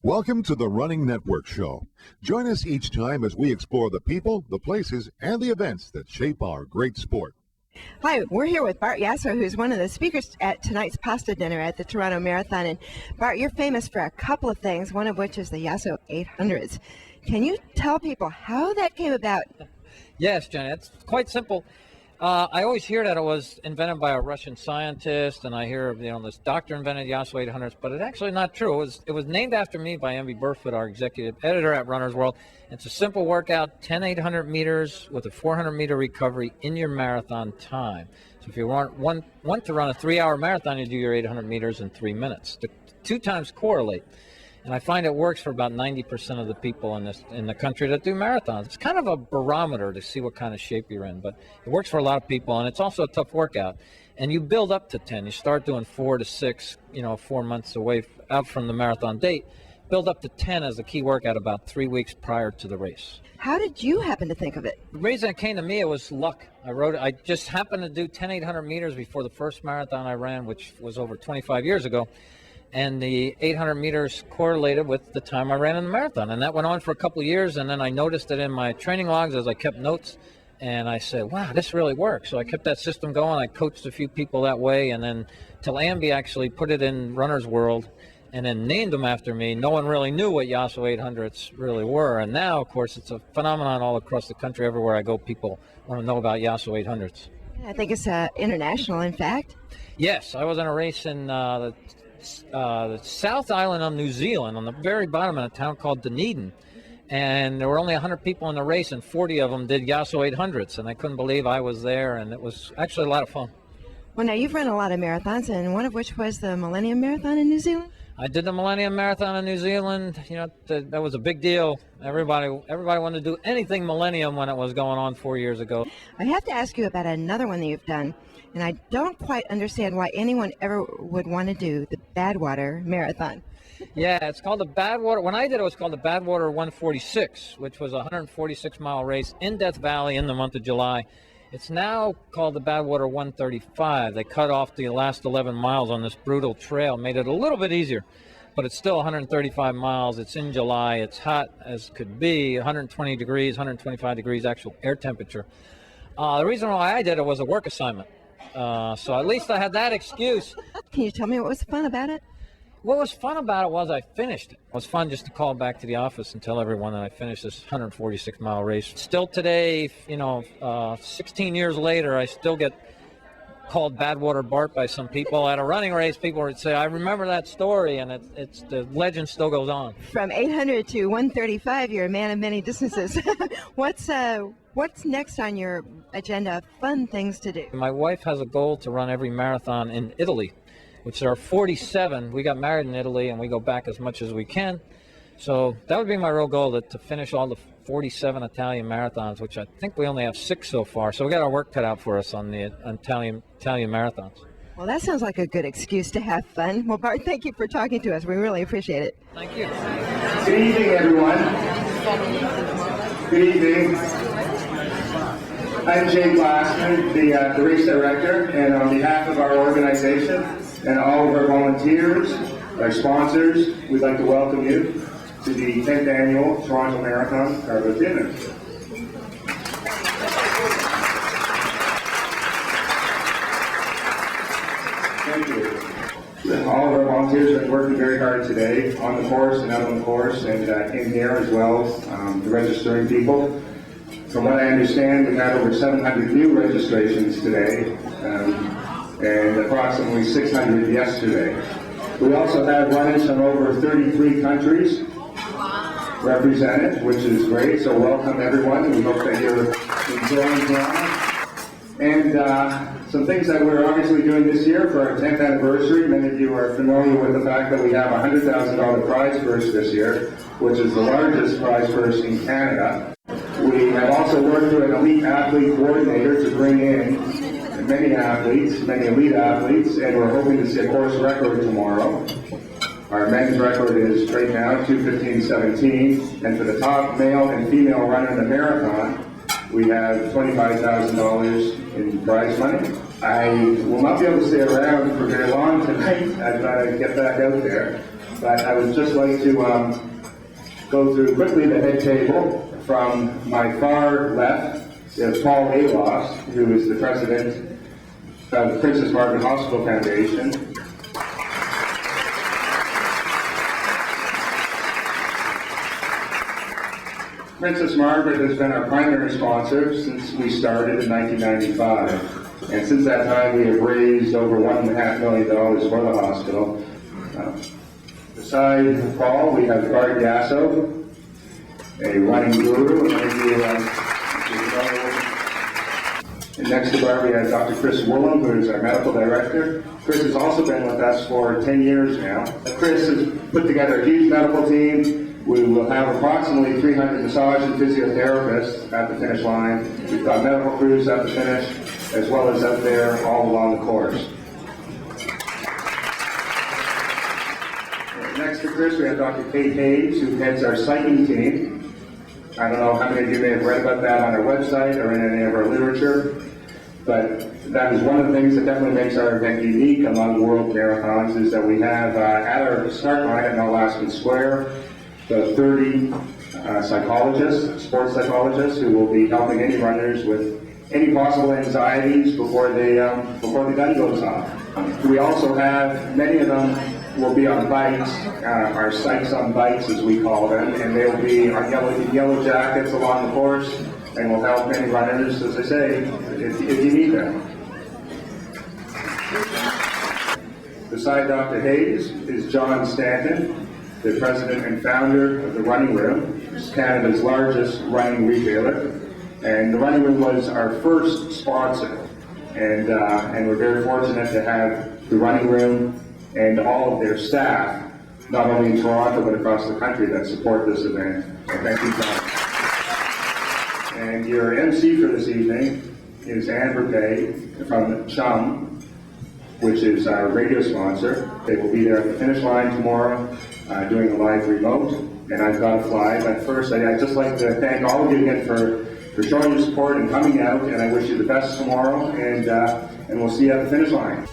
Welcome to the Running Network Show. Join us each time as we explore the people, the places, and the events that shape our great sport. Hi, we're here with Bart Yasso, who's one of the speakers at tonight's pasta dinner at the Toronto Marathon. And Bart, you're famous for a couple of things, one of which is the Yasso 800s. This tell people how that came about? Yes, Jenny, it's quite simple. I always hear that it was invented by a Russian scientist, and I hear, this doctor invented Yasso 800s, but it's actually not true. It was named after me by M.V. Burfoot, our executive editor at Runner's World. It's a simple workout, 10 800 meters with a 400-meter recovery in your marathon time. So if you want to run a 3-hour marathon, you do your 800 meters in 3 minutes. The two times correlate. And I find it works for about 90% of the people in the country that do marathons. It's kind of a barometer to see what kind of shape you're in, but it works for a lot of people, and it's also a tough workout. And you build up to 10. You start doing 4 to 6, 4 months away out from the marathon date. Build up to 10 as a key workout about 3 weeks prior to the race. How did you happen to think of it? The reason it came to me, it was luck. I just happened to do 10 800 meters before the first marathon I ran, which was over 25 years ago. And the 800 meters correlated with the time I ran in the marathon. And that went on for a couple of years, and then I noticed it in my training logs as I kept notes, and I said, wow, this really works. So I kept that system going. I coached a few people that way, and then till Ambi actually put it in Runner's World and then named them after me, no one really knew what Yasso 800s really were. And now, of course, it's a phenomenon all across the country. Everywhere I go, people want to know about Yasso 800s. I think it's international, in fact. Yes, I was in a race in the South Island of New Zealand, on the very bottom of a town called Dunedin, and there were only 100 people in the race, and 40 of them did Yasso 800s, and I couldn't believe I was there, and it was actually a lot of fun. Well, now you've run a lot of marathons, and one of which was the Millennium Marathon in New Zealand? I did the Millennium Marathon in New Zealand. That was a big deal. Everybody wanted to do anything Millennium when it was going on 4 years ago. I have to ask you about another one that you've done, and I don't quite understand why anyone ever would want to do the Badwater Marathon. Yeah, it's called the Badwater. When I did it, was called the Badwater 146, which was a 146-mile race in Death Valley in the month of July. It's now called the Badwater 135. They cut off the last 11 miles on this brutal trail, made it a little bit easier, but it's still 135 miles. It's in July. It's hot as could be, 120 degrees, 125 degrees actual air temperature. The reason why I did it was a work assignment. So at least I had that excuse. Can you tell me what was fun about it? What was fun about it was I finished it. It was fun just to call back to the office and tell everyone that I finished this 146-mile race. Still today, 16 years later, I still get called Badwater Bart by some people at a running race. People would say, I remember that story, and it's the legend still goes on. From 800 to 135, you're a man of many distances. What's next on your agenda of fun things to do? My wife has a goal to run every marathon in Italy, which there are 47. We got married in Italy, and we go back as much as we can. So that would be my real goal, to finish all the 47 Italian marathons, which I think we only have 6 so far. So we got our work cut out for us on the Italian marathons. Well, that sounds like a good excuse to have fun. Well, Bart, thank you for talking to us. We really appreciate it. Thank you. Good evening, everyone. Good evening. I'm Jay Glassman, the race director, and on behalf of our organization and all of our volunteers, our sponsors, we'd like to welcome you to the 10th Annual Toronto Marathon Cargo Dinner. Thank you. All of our volunteers have been working very hard today on the course and out on the course and in here as well, the registering people. From what I understand, we've had over 700 new registrations today and approximately 600 yesterday. We also have runners from over 33 countries represented, which is great. So welcome everyone. We hope that you're enjoying Toronto. And some things that we're obviously doing this year for our 10th anniversary. Many of you are familiar with the fact that we have a $100,000 prize purse this year, which is the largest prize purse in Canada. We have also worked with an elite athlete coordinator to bring in many athletes, many elite athletes, and we're hoping to see a course record tomorrow. Our men's record is right now 2:15.17, and for the top male and female runner in the marathon, we have $25,000 in prize money. I will not be able to stay around for very long tonight. I've got to get back out there. but I would just like to go through quickly the head table. From my far left is Paul Alos, who is the president of the Princess Margaret Hospital Foundation. Princess Margaret has been our primary sponsor since we started in 1995. And since that time, we have raised over $1.5 million for the hospital. Beside Paul, we have Bart Yasso, a running guru. And next to Bart, we have Dr. Chris Woolham, who is our medical director. Chris has also been with us for 10 years now. Chris has put together a huge medical team. We will have approximately 300 massage and physiotherapists at the finish line. We've got medical crews at the finish, as well as out there all along the course. Next to Chris, we have Dr. Kate Hayes, who heads our cycling team. I don't know how many of you may have read about that on our website or in any of our literature, but that is one of the things that definitely makes our event unique among world marathons, is that we have at our start line at Alaskan Square, the 30 psychologists, sports psychologists, who will be helping any runners with any possible anxieties before the gun goes off. We also have, many of them will be on bikes, our Psychs on Bikes as we call them, and they will be on yellow jackets along the course, and will help any runners, as I say, if you need them. Beside Dr. Hayes is John Stanton, the president and founder of the Running Room, which is Canada's largest running retailer. And the Running Room was our first sponsor. And we're very fortunate to have the Running Room and all of their staff, not only in Toronto but across the country, that support this event. And thank you, John. And your MC for this evening is Anne Burpay from Chum, which is our radio sponsor. They will be there at the finish line tomorrow, doing a live remote, and I've got to fly. But first, I'd just like to thank all of you again for showing your support and coming out, and I wish you the best tomorrow, and we'll see you at the finish line.